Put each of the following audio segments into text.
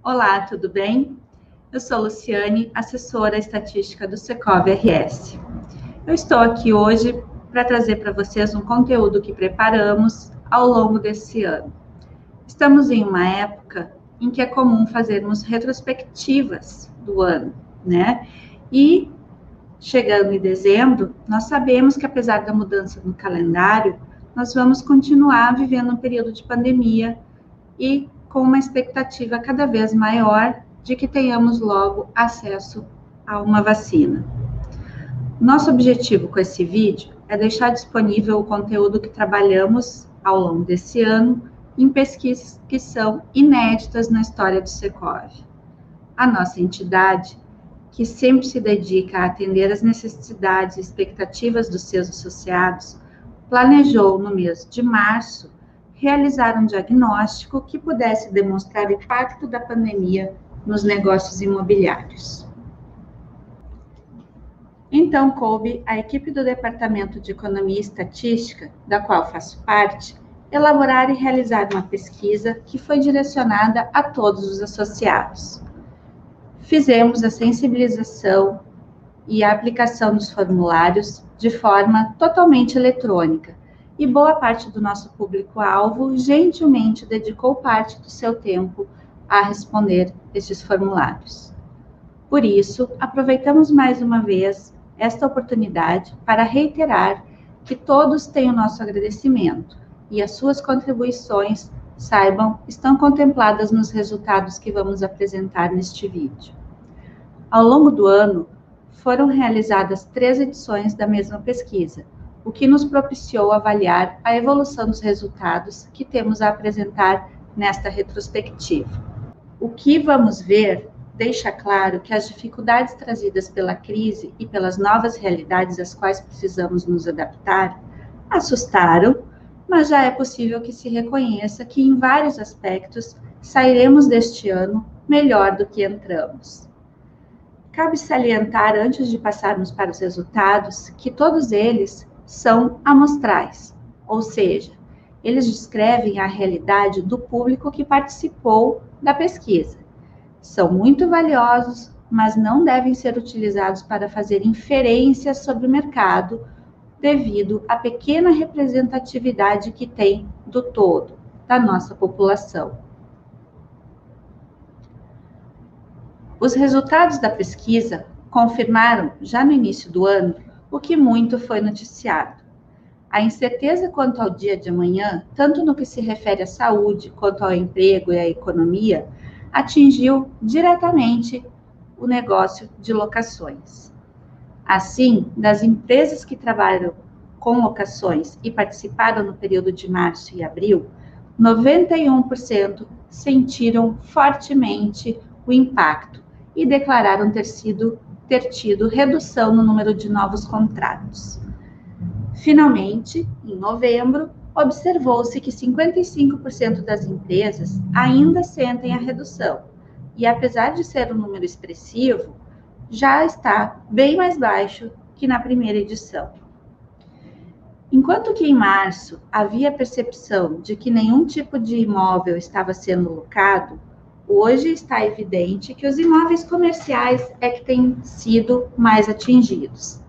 Olá, tudo bem? Eu sou Luciane, assessora estatística do Secovi RS. Eu estou aqui hoje para trazer para vocês um conteúdo que preparamos ao longo desse ano. Estamos em uma época em que é comum fazermos retrospectivas do ano, né? E chegando em dezembro, nós sabemos que apesar da mudança no calendário, nós vamos continuar vivendo um período de pandemia e com uma expectativa cada vez maior de que tenhamos logo acesso a uma vacina. Nosso objetivo com esse vídeo é deixar disponível o conteúdo que trabalhamos ao longo desse ano em pesquisas que são inéditas na história do Secovi. A nossa entidade, que sempre se dedica a atender às necessidades e expectativas dos seus associados, planejou no mês de março realizar um diagnóstico que pudesse demonstrar o impacto da pandemia nos negócios imobiliários. Então, coube à equipe do Departamento de Economia e Estatística, da qual faço parte, elaborar e realizar uma pesquisa que foi direcionada a todos os associados. Fizemos a sensibilização e a aplicação dos formulários de forma totalmente eletrônica, e boa parte do nosso público-alvo gentilmente dedicou parte do seu tempo a responder estes formulários. Por isso, aproveitamos mais uma vez esta oportunidade para reiterar que todos têm o nosso agradecimento e as suas contribuições, saibam, estão contempladas nos resultados que vamos apresentar neste vídeo. Ao longo do ano, foram realizadas 3 edições da mesma pesquisa, o que nos propiciou avaliar a evolução dos resultados que temos a apresentar nesta retrospectiva. O que vamos ver deixa claro que as dificuldades trazidas pela crise e pelas novas realidades às quais precisamos nos adaptar assustaram, mas já é possível que se reconheça que em vários aspectos sairemos deste ano melhor do que entramos. Cabe salientar, antes de passarmos para os resultados, que todos eles são amostrais, ou seja, eles descrevem a realidade do público que participou da pesquisa. São muito valiosos, mas não devem ser utilizados para fazer inferências sobre o mercado, devido à pequena representatividade que tem do todo, da nossa população. Os resultados da pesquisa confirmaram, já no início do ano, o que muito foi noticiado. A incerteza quanto ao dia de amanhã, tanto no que se refere à saúde quanto ao emprego e à economia, atingiu diretamente o negócio de locações. Assim, das empresas que trabalham com locações e participaram no período de março e abril, 91% sentiram fortemente o impacto e declararam ter tido redução no número de novos contratos. Finalmente, em novembro, observou-se que 55% das empresas ainda sentem a redução, e apesar de ser um número expressivo, já está bem mais baixo que na primeira edição. Enquanto que em março havia a percepção de que nenhum tipo de imóvel estava sendo locado, hoje está evidente que os imóveis comerciais é que têm sido mais atingidos.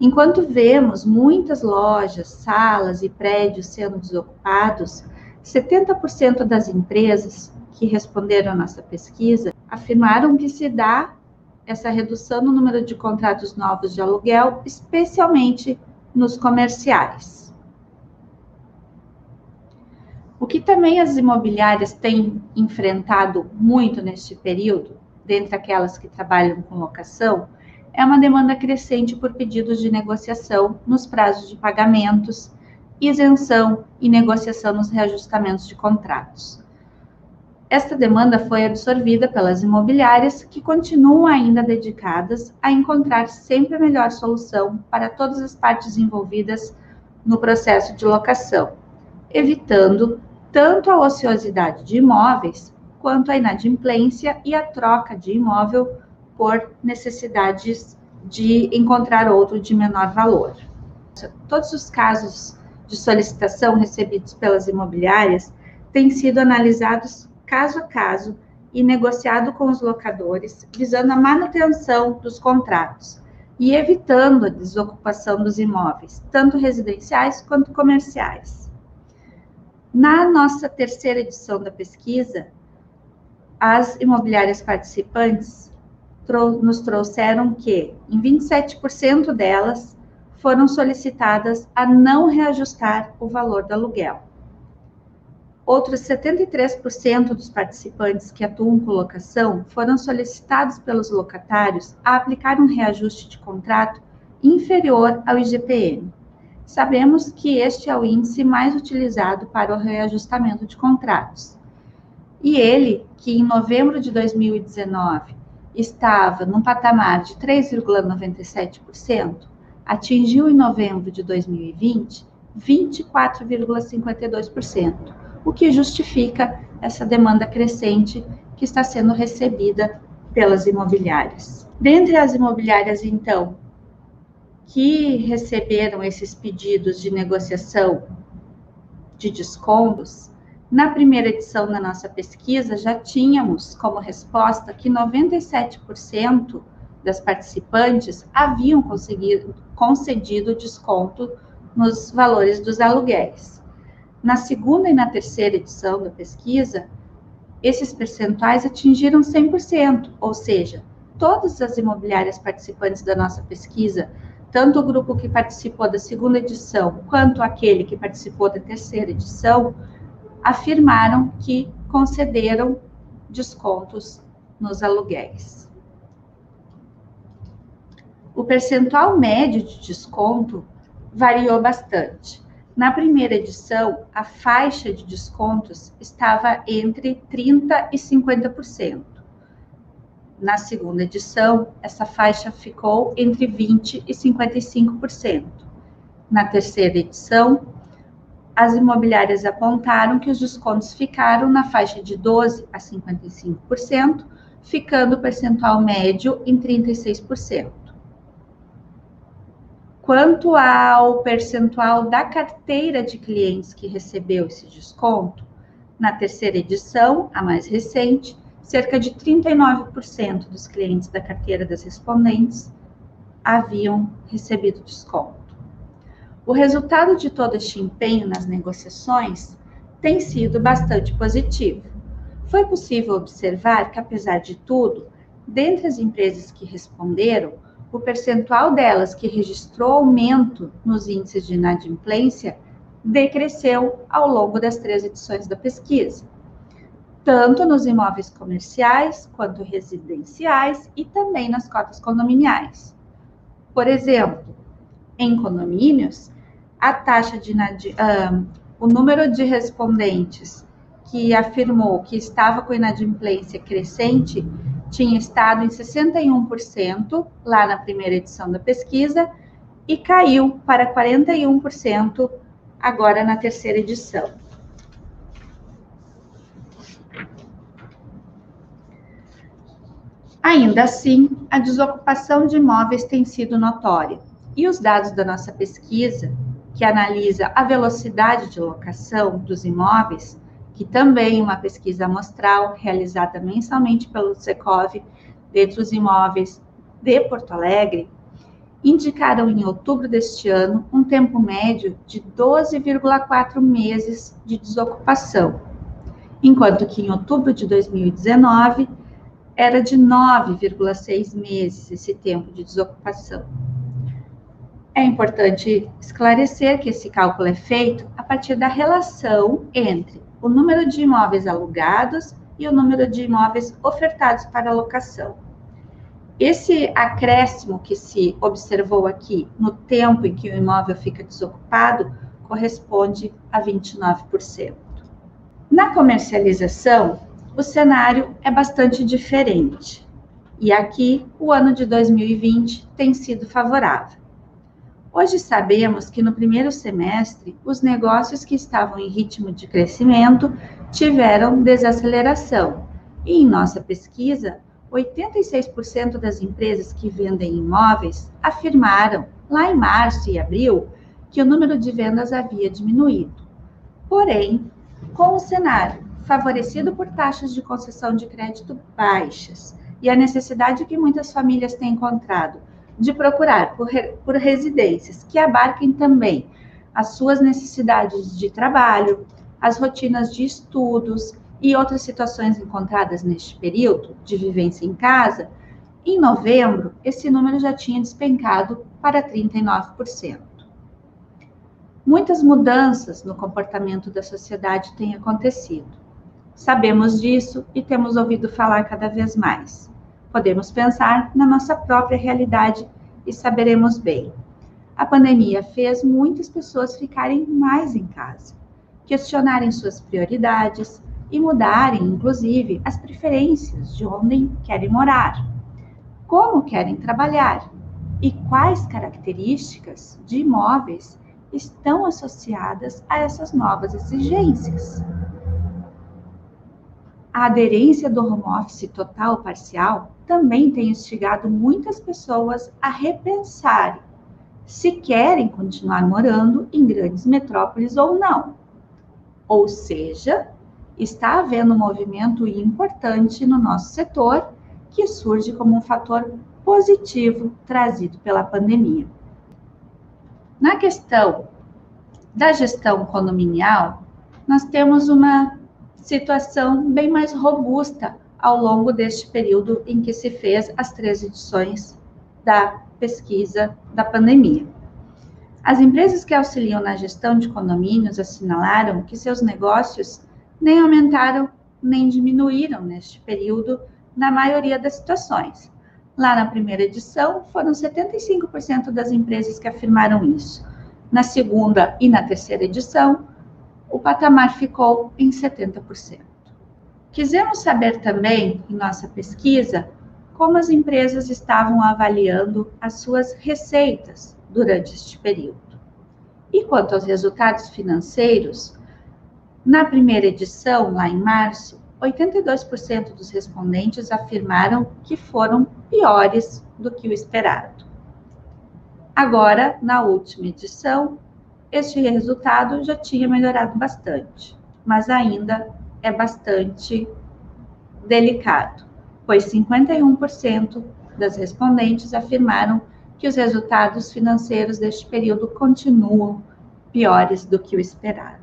Enquanto vemos muitas lojas, salas e prédios sendo desocupados, 70% das empresas que responderam à nossa pesquisa afirmaram que se dá essa redução no número de contratos novos de aluguel, especialmente nos comerciais. O que também as imobiliárias têm enfrentado muito neste período, dentre aquelas que trabalham com locação, é uma demanda crescente por pedidos de negociação nos prazos de pagamentos, isenção e negociação nos reajustamentos de contratos. Esta demanda foi absorvida pelas imobiliárias, que continuam ainda dedicadas a encontrar sempre a melhor solução para todas as partes envolvidas no processo de locação, evitando tanto a ociosidade de imóveis, quanto a inadimplência e a troca de imóvel por necessidades de encontrar outro de menor valor. Todos os casos de solicitação recebidos pelas imobiliárias têm sido analisados caso a caso e negociado com os locadores, visando a manutenção dos contratos e evitando a desocupação dos imóveis, tanto residenciais quanto comerciais. Na nossa terceira edição da pesquisa, as imobiliárias participantes nos trouxeram que, em 27% delas, foram solicitadas a não reajustar o valor do aluguel. Outros 73% dos participantes que atuam com locação foram solicitados pelos locatários a aplicar um reajuste de contrato inferior ao IGPM. Sabemos que este é o índice mais utilizado para o reajustamento de contratos. E ele, que em novembro de 2019 estava num patamar de 3,97%, atingiu em novembro de 2020 24,52%, o que justifica essa demanda crescente que está sendo recebida pelas imobiliárias. Dentre as imobiliárias, então, que receberam esses pedidos de negociação de descontos, na primeira edição da nossa pesquisa, já tínhamos como resposta que 97% das participantes haviam concedido desconto nos valores dos aluguéis. Na segunda e na terceira edição da pesquisa, esses percentuais atingiram 100%, ou seja, todas as imobiliárias participantes da nossa pesquisa, tanto o grupo que participou da segunda edição, quanto aquele que participou da terceira edição, afirmaram que concederam descontos nos aluguéis. O percentual médio de desconto variou bastante. Na primeira edição, a faixa de descontos estava entre 30% e 50%. Na segunda edição, essa faixa ficou entre 20% e 55%. Na terceira edição, as imobiliárias apontaram que os descontos ficaram na faixa de 12% a 55%, ficando o percentual médio em 36%. Quanto ao percentual da carteira de clientes que recebeu esse desconto, na terceira edição, a mais recente, cerca de 39% dos clientes da carteira das respondentes haviam recebido desconto. O resultado de todo este empenho nas negociações tem sido bastante positivo. Foi possível observar que, apesar de tudo, dentre as empresas que responderam, o percentual delas que registrou aumento nos índices de inadimplência decresceu ao longo das 3 edições da pesquisa, tanto nos imóveis comerciais quanto residenciais e também nas cotas condominiais. Por exemplo, em condomínios, a taxa de o número de respondentes que afirmou que estava com inadimplência crescente tinha estado em 61% lá na primeira edição da pesquisa e caiu para 41% agora na terceira edição. Ainda assim, a desocupação de imóveis tem sido notória e os dados da nossa pesquisa, que analisa a velocidade de locação dos imóveis, que também é uma pesquisa amostral realizada mensalmente pelo Secov dentre os imóveis de Porto Alegre, indicaram em outubro deste ano um tempo médio de 12,4 meses de desocupação, enquanto que em outubro de 2019 era de 9,6 meses esse tempo de desocupação. É importante esclarecer que esse cálculo é feito a partir da relação entre o número de imóveis alugados e o número de imóveis ofertados para locação. Esse acréscimo que se observou aqui no tempo em que o imóvel fica desocupado corresponde a 29%. Na comercialização, o cenário é bastante diferente. E aqui, o ano de 2020 tem sido favorável. Hoje sabemos que no primeiro semestre, os negócios que estavam em ritmo de crescimento tiveram desaceleração. E em nossa pesquisa, 86% das empresas que vendem imóveis afirmaram, lá em março e abril, que o número de vendas havia diminuído. Porém, com o cenário favorecido por taxas de concessão de crédito baixas e a necessidade que muitas famílias têm encontrado de procurar por residências que abarquem também as suas necessidades de trabalho, as rotinas de estudos e outras situações encontradas neste período de vivência em casa, em novembro, esse número já tinha despencado para 39%. Muitas mudanças no comportamento da sociedade têm acontecido. Sabemos disso e temos ouvido falar cada vez mais. Podemos pensar na nossa própria realidade e saberemos bem. A pandemia fez muitas pessoas ficarem mais em casa, questionarem suas prioridades e mudarem, inclusive, as preferências de onde querem morar, como querem trabalhar e quais características de imóveis estão associadas a essas novas exigências. A aderência do home office total ou parcial também tem instigado muitas pessoas a repensarem se querem continuar morando em grandes metrópoles ou não. Ou seja, está havendo um movimento importante no nosso setor que surge como um fator positivo trazido pela pandemia. Na questão da gestão condominial, nós temos uma situação bem mais robusta ao longo deste período em que se fez as 3 edições da pesquisa da pandemia. As empresas que auxiliam na gestão de condomínios assinalaram que seus negócios nem aumentaram nem diminuíram neste período na maioria das situações. Lá na primeira edição, foram 75% das empresas que afirmaram isso. Na segunda e na terceira edição, o patamar ficou em 70%. Quisemos saber também, em nossa pesquisa, como as empresas estavam avaliando as suas receitas durante este período. E quanto aos resultados financeiros, na primeira edição, lá em março, 82% dos respondentes afirmaram que foram piores do que o esperado. Agora, na última edição, este resultado já tinha melhorado bastante, mas ainda é bastante delicado, pois 51% das respondentes afirmaram que os resultados financeiros deste período continuam piores do que o esperado.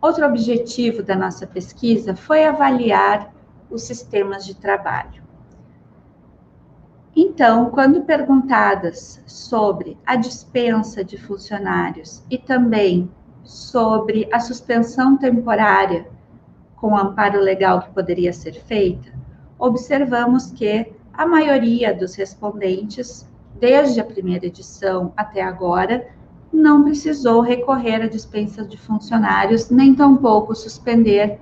Outro objetivo da nossa pesquisa foi avaliar os sistemas de trabalho. Então, quando perguntadas sobre a dispensa de funcionários e também sobre a suspensão temporária com amparo legal que poderia ser feita, observamos que a maioria dos respondentes, desde a primeira edição até agora, não precisou recorrer à dispensa de funcionários, nem tampouco suspender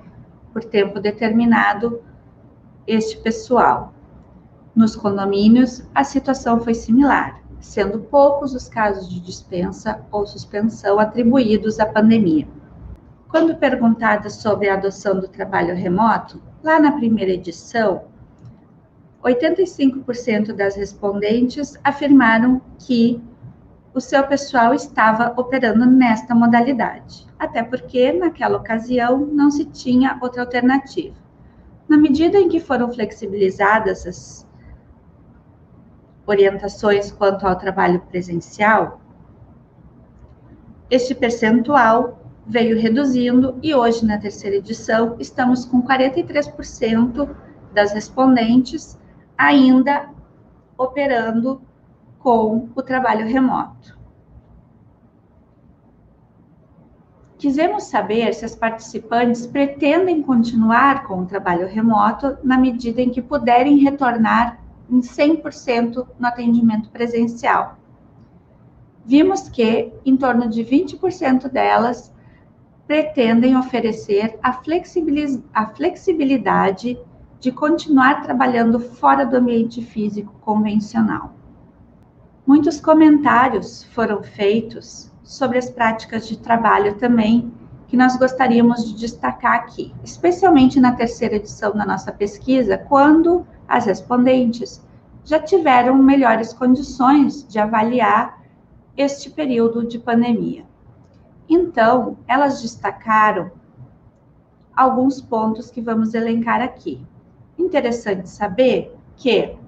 por tempo determinado este pessoal. Nos condomínios, a situação foi similar, sendo poucos os casos de dispensa ou suspensão atribuídos à pandemia. Quando perguntada sobre a adoção do trabalho remoto, lá na primeira edição, 85% das respondentes afirmaram que o seu pessoal estava operando nesta modalidade, até porque, naquela ocasião, não se tinha outra alternativa. Na medida em que foram flexibilizadas as orientações quanto ao trabalho presencial, este percentual veio reduzindo e hoje, na terceira edição, estamos com 43% das respondentes ainda operando com o trabalho remoto. Quisemos saber se as participantes pretendem continuar com o trabalho remoto na medida em que puderem retornar em 100% no atendimento presencial. Vimos que em torno de 20% delas pretendem oferecer a flexibilidade de continuar trabalhando fora do ambiente físico convencional. Muitos comentários foram feitos sobre as práticas de trabalho também, que nós gostaríamos de destacar aqui, especialmente na terceira edição da nossa pesquisa, quando as respondentes já tiveram melhores condições de avaliar este período de pandemia. Então, elas destacaram alguns pontos que vamos elencar aqui. Interessante saber que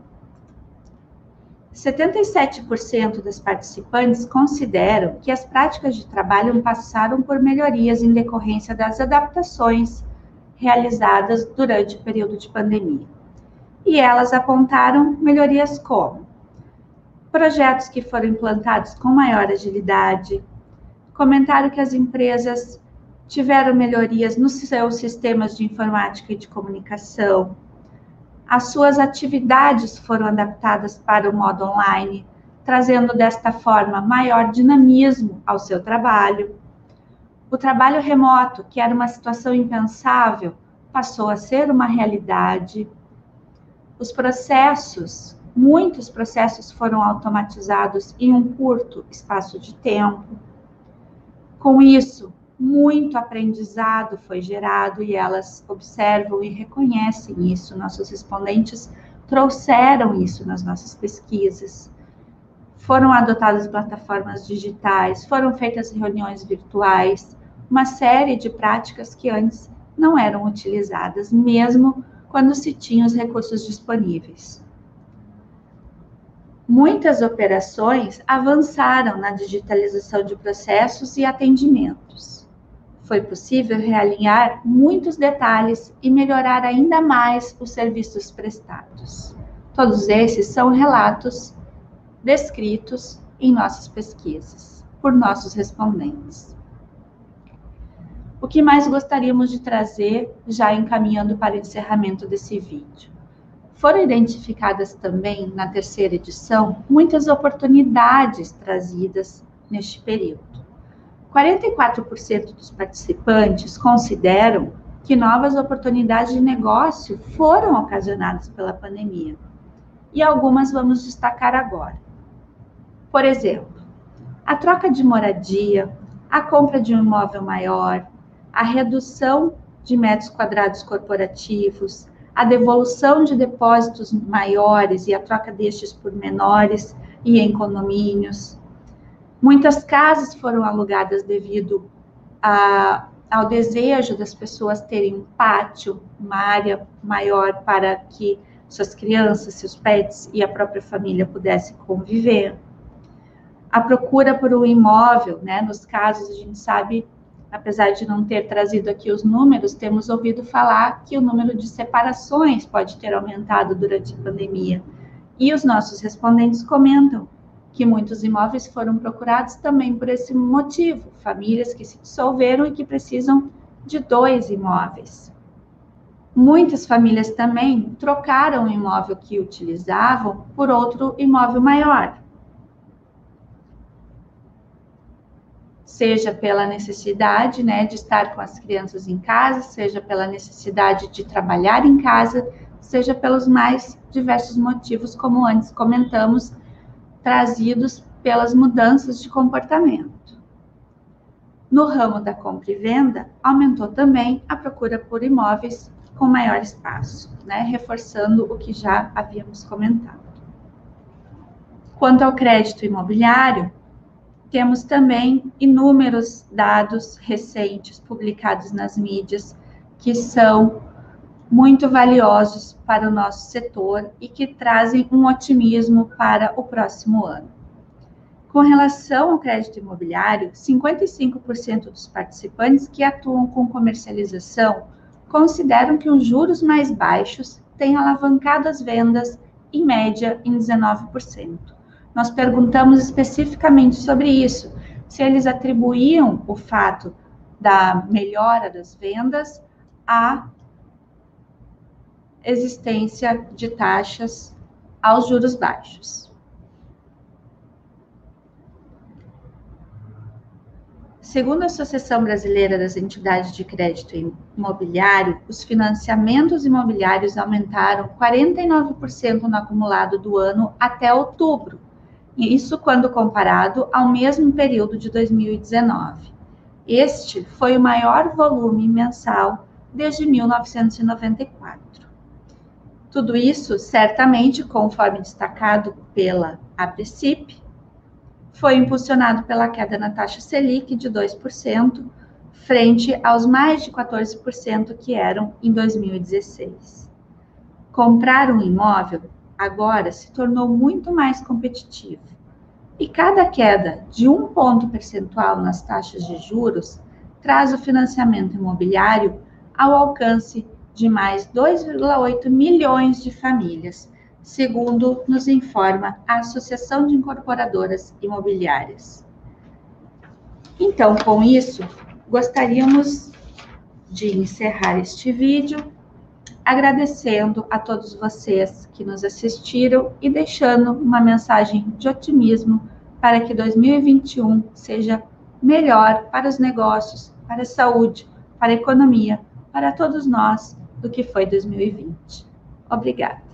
77% das participantes consideram que as práticas de trabalho passaram por melhorias em decorrência das adaptações realizadas durante o período de pandemia. E elas apontaram melhorias como projetos que foram implantados com maior agilidade, comentaram que as empresas tiveram melhorias nos seus sistemas de informática e de comunicação, as suas atividades foram adaptadas para o modo online, trazendo desta forma maior dinamismo ao seu trabalho. O trabalho remoto, que era uma situação impensável, passou a ser uma realidade. Os processos, muitos processos foram automatizados em um curto espaço de tempo. Com isso, muito aprendizado foi gerado e elas observam e reconhecem isso. Nossos respondentes trouxeram isso nas nossas pesquisas. Foram adotadas plataformas digitais, foram feitas reuniões virtuais, uma série de práticas que antes não eram utilizadas, mesmo quando se tinham os recursos disponíveis. Muitas operações avançaram na digitalização de processos e atendimentos. Foi possível realinhar muitos detalhes e melhorar ainda mais os serviços prestados. Todos esses são relatos descritos em nossas pesquisas, por nossos respondentes. O que mais gostaríamos de trazer, já encaminhando para o encerramento desse vídeo? Foram identificadas também, na terceira edição, muitas oportunidades trazidas neste período. 44% dos participantes consideram que novas oportunidades de negócio foram ocasionadas pela pandemia. E algumas vamos destacar agora. Por exemplo, a troca de moradia, a compra de um imóvel maior, a redução de metros quadrados corporativos, a devolução de depósitos maiores e a troca destes por menores e em condomínios. Muitas casas foram alugadas devido ao desejo das pessoas terem um pátio, uma área maior para que suas crianças, seus pets e a própria família pudessem conviver. A procura por um imóvel, né? Nos casos, a gente sabe, apesar de não ter trazido aqui os números, temos ouvido falar que o número de separações pode ter aumentado durante a pandemia. E os nossos respondentes comentam que muitos imóveis foram procurados também por esse motivo, famílias que se dissolveram e que precisam de 2 imóveis. Muitas famílias também trocaram o imóvel que utilizavam por outro imóvel maior, seja pela necessidade, né, de estar com as crianças em casa, seja pela necessidade de trabalhar em casa, seja pelos mais diversos motivos, como antes comentamos, trazidos pelas mudanças de comportamento. No ramo da compra e venda, aumentou também a procura por imóveis com maior espaço, né? Reforçando o que já havíamos comentado. Quanto ao crédito imobiliário, temos também inúmeros dados recentes publicados nas mídias que são muito valiosos para o nosso setor e que trazem um otimismo para o próximo ano. Com relação ao crédito imobiliário, 55% dos participantes que atuam com comercialização consideram que os juros mais baixos têm alavancado as vendas, em média, em 19%. Nós perguntamos especificamente sobre isso, se eles atribuíam o fato da melhora das vendas à existência de taxas aos juros baixos. Segundo a Associação Brasileira das Entidades de Crédito Imobiliário, os financiamentos imobiliários aumentaram 49% no acumulado do ano até outubro, isso quando comparado ao mesmo período de 2019. Este foi o maior volume mensal desde 1994. Tudo isso, certamente, conforme destacado pela APECIP, foi impulsionado pela queda na taxa Selic de 2%, frente aos mais de 14% que eram em 2016. Comprar um imóvel agora se tornou muito mais competitivo. E cada queda de 1 ponto percentual nas taxas de juros traz o financiamento imobiliário ao alcance de mais 2,8 milhões de famílias, segundo nos informa a Associação de Incorporadoras Imobiliárias. Então, com isso, gostaríamos de encerrar este vídeo, agradecendo a todos vocês que nos assistiram e deixando uma mensagem de otimismo para que 2021 seja melhor para os negócios, para a saúde, para a economia, para todos nós, do que foi 2020. Obrigada.